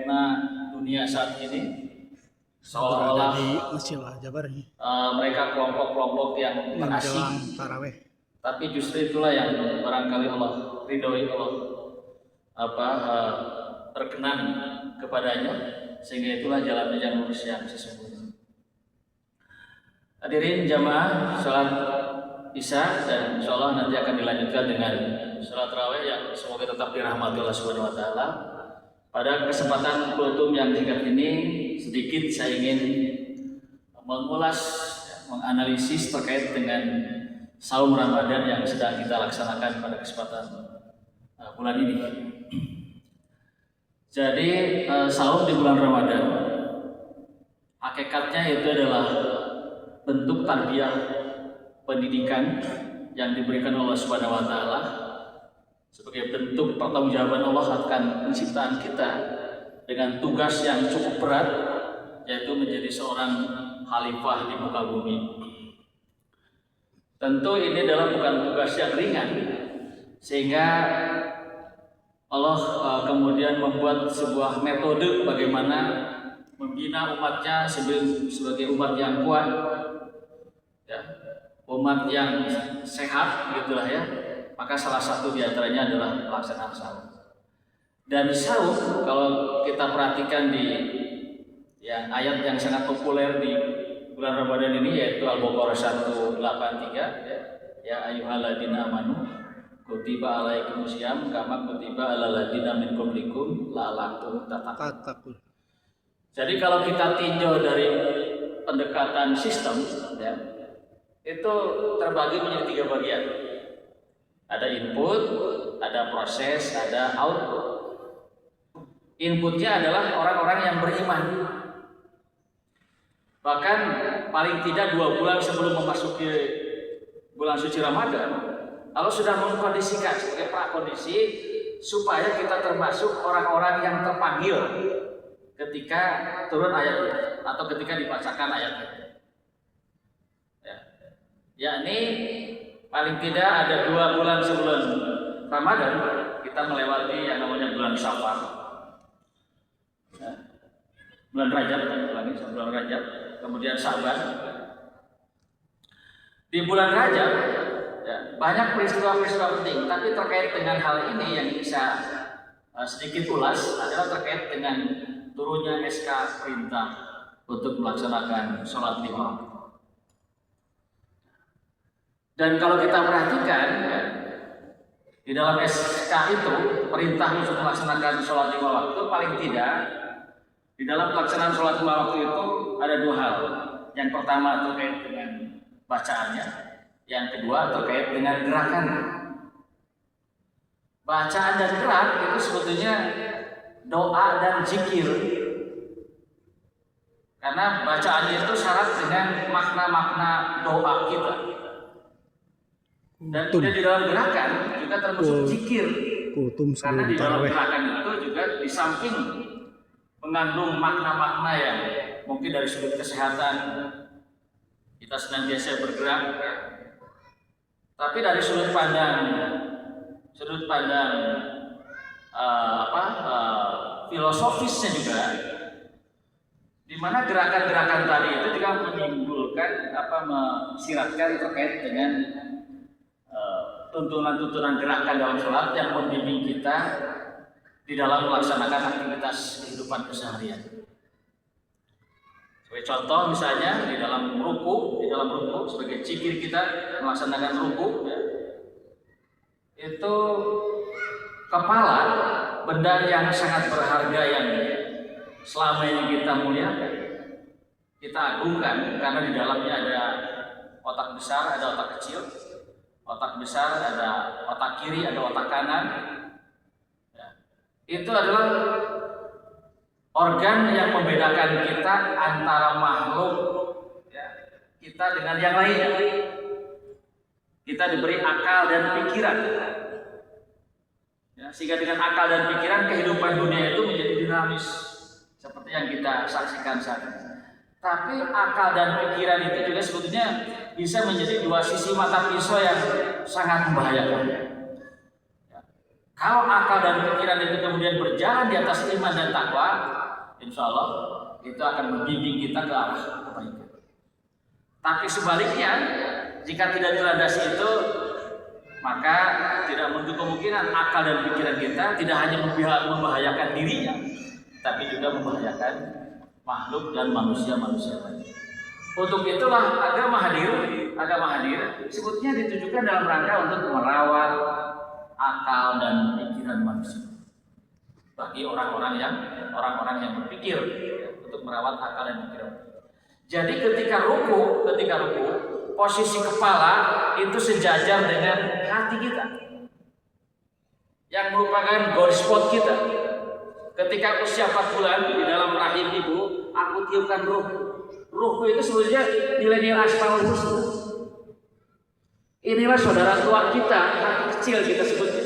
fenomena dunia saat ini seolah-olah mereka kelompok-kelompok yang terasing, tapi justru itulah yang barangkali Allah ridhoi, Allah berkenan kepadanya, sehingga itulah jalannya jalan lurus yang sesungguhnya. Hadirin jamaah salat Isya, dan insyaallah nanti akan dilanjutkan dengan salat tarawih yang semoga tetap dirahmati Allah Subhanahu wa taala. Pada kesempatan kultum yang singkat ini sedikit saya ingin mengulas, menganalisis terkait dengan saum Ramadan yang sedang kita laksanakan pada kesempatan bulan ini. Jadi saum di bulan Ramadan hakikatnya itu adalah bentuk tarbiyah pendidikan yang diberikan Allah Subhanahu wa taala sebagai bentuk pertanggungjawaban Allah akan penciptaan kita dengan tugas yang cukup berat, yaitu menjadi seorang khalifah di muka bumi. Tentu ini adalah bukan tugas yang ringan, sehingga Allah kemudian membuat sebuah metode bagaimana membina umatnya sebagai umat yang kuat, ya, umat yang sehat, gitulah ya. Maka salah satu diantaranya adalah pelaksanaan saum. Dan saum kalau kita perhatikan di ayat yang sangat populer di bulan Ramadan ini, yaitu Al-Baqarah 183, ya ayyuhalladzina amanu kutiba alaikumusiyam kama kutiba alal ladzina min qablikum la'allakum tattaqun. Jadi kalau kita tinjau dari pendekatan sistem, ya, itu terbagi menjadi 3 bagian. Ada input, ada proses, ada output. Inputnya adalah orang-orang yang beriman. Bahkan paling tidak 2 bulan sebelum memasuki bulan suci Ramadan, Allah sudah mengkondisikan sebagai prakondisi supaya kita termasuk orang-orang yang terpanggil ketika turun ayat itu atau ketika dibacakan ayat itu. Yakni paling tidak ada 2 bulan sebelum Ramadan kita melewati yang namanya bulan Syawal, bulan Rajab, bulan Rajab, kemudian Syaban. Di bulan Rajab, ya, banyak peristiwa-peristiwa penting, tapi terkait dengan hal ini yang bisa sedikit ulas adalah terkait dengan turunnya SK perintah untuk melaksanakan sholat 5 waktu. Dan kalau kita perhatikan, ya, di dalam SK itu perintah untuk melaksanakan sholat 5 waktu, paling tidak di dalam pelaksanaan sholat 5 waktu itu ada 2 hal. Yang pertama terkait dengan bacaannya, yang kedua terkait dengan gerakannya. Bacaan dan gerak itu sebetulnya doa dan zikir, karena bacaannya itu syarat dengan makna-makna doa kita. Dan kemudian di dalam gerakan juga termasuk zikir, karena di dalam gerakan itu juga di samping mengandung makna-makna yang mungkin dari sudut kesehatan kita senantiasa bergerak, tapi dari sudut pandang filosofisnya juga, di mana gerakan-gerakan tadi itu juga menimbulkan mensiratkan terkait dengan tuntunan-tuntunan gerakan dalam sholat yang membimbing kita di dalam melaksanakan aktivitas kehidupan keseharian. Sebagai contoh misalnya di dalam ruku sebagai zikir kita melaksanakan ruku, ya, itu kepala, benda yang sangat berharga yang selama ini kita muliakan, kita agungkan, karena di dalamnya ada otak besar, ada otak kecil. Otak besar ada otak kiri, ada otak kanan. Ya. Itu adalah organ yang membedakan kita antara makhluk, ya, kita dengan yang lainnya. Kita diberi akal dan pikiran, ya, sehingga dengan akal dan pikiran kehidupan dunia itu menjadi dinamis seperti yang kita saksikan saat ini. Tapi akal dan pikiran itu juga sebetulnya bisa menjadi 2 sisi mata pisau yang sangat membahayakan. Kalau akal dan pikiran itu kemudian berjalan di atas iman dan takwa, insya Allah itu akan membimbing kita ke arah kebaikan. Tapi sebaliknya, jika tidak dilandasi itu, maka tidak menutup kemungkinan akal dan pikiran kita tidak hanya membahayakan dirinya, tapi juga membahayakan makhluk dan manusia-manusia lain. Untuk itulah agama hadir sebutnya ditujukan dalam rangka untuk merawat akal dan pikiran manusia. Bagi orang-orang yang berpikir, untuk merawat akal dan pikiran. Jadi ketika ruku, posisi kepala itu sejajar dengan hati kita, yang merupakan God spot kita. Ketika usia 4 bulan di dalam rahim ibu, aku tiupkan ruh. Ruhku itu sebetulnya nilai-nilai asmaul husna. Inilah saudara tua kita, hati kecil kita sebutnya.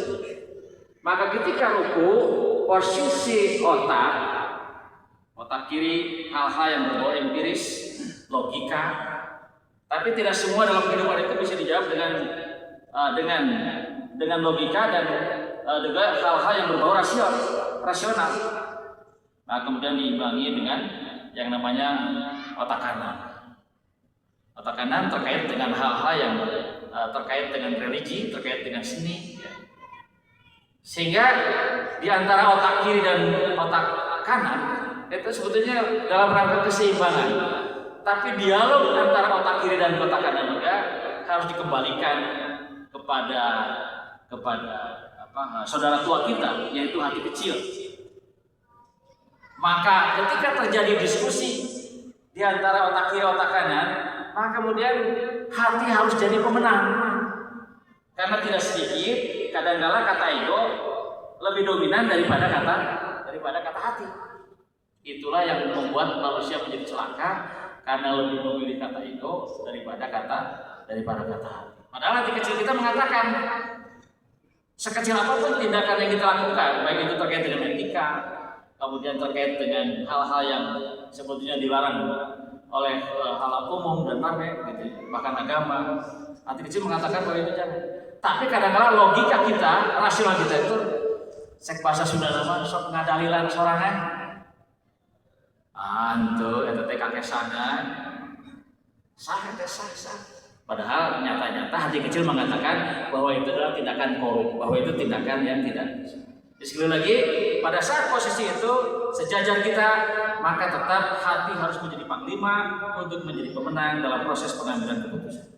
Maka ketika ruku, posisi otak kiri, hal-hal yang berbau empiris, logika. Tapi tidak semua dalam kehidupan itu bisa dijawab dengan logika dan juga hal-hal yang berbau rasional. Nah, kemudian diimbangi dengan yang namanya otak kanan. Otak kanan terkait dengan hal-hal yang terkait dengan religi, terkait dengan seni. Sehingga di antara otak kiri dan otak kanan itu sebetulnya dalam rangka keseimbangan. Tapi dialog antara otak kiri dan otak kanan juga harus dikembalikan kepada saudara tua kita, yaitu hati kecil. Maka ketika terjadi diskusi di antara otak kiri dan otak kanan, maka kemudian hati harus jadi pemenang. Karena tidak sedikit kadang-kala kata ego lebih dominan daripada kata hati. Itulah yang membuat manusia menjadi celaka, karena lebih memilih kata ego daripada kata hati. Padahal hati kecil kita mengatakan sekecil apapun tindakan yang kita lakukan, baik itu terkait dengan etika, kemudian terkait dengan hal-hal yang sebetulnya dilarang oleh hal umum dan ramai, gitu, bahkan agama, hati kecil mengatakan bahwa itu jangan. Tapi kadang-kadang logika kita, rasional kita itu, sek bahasa Sunda nama sok ngadalilan sorangan. Antu, itu teh kakek sangan, sah. Padahal nyata-nyata hati kecil mengatakan bahwa itu adalah tindakan korup, bahwa itu tindakan yang tidak. Sekali lagi, pada saat posisi itu sejajar kita, maka tetap hati harus menjadi panglima untuk menjadi pemenang dalam proses pengambilan keputusan.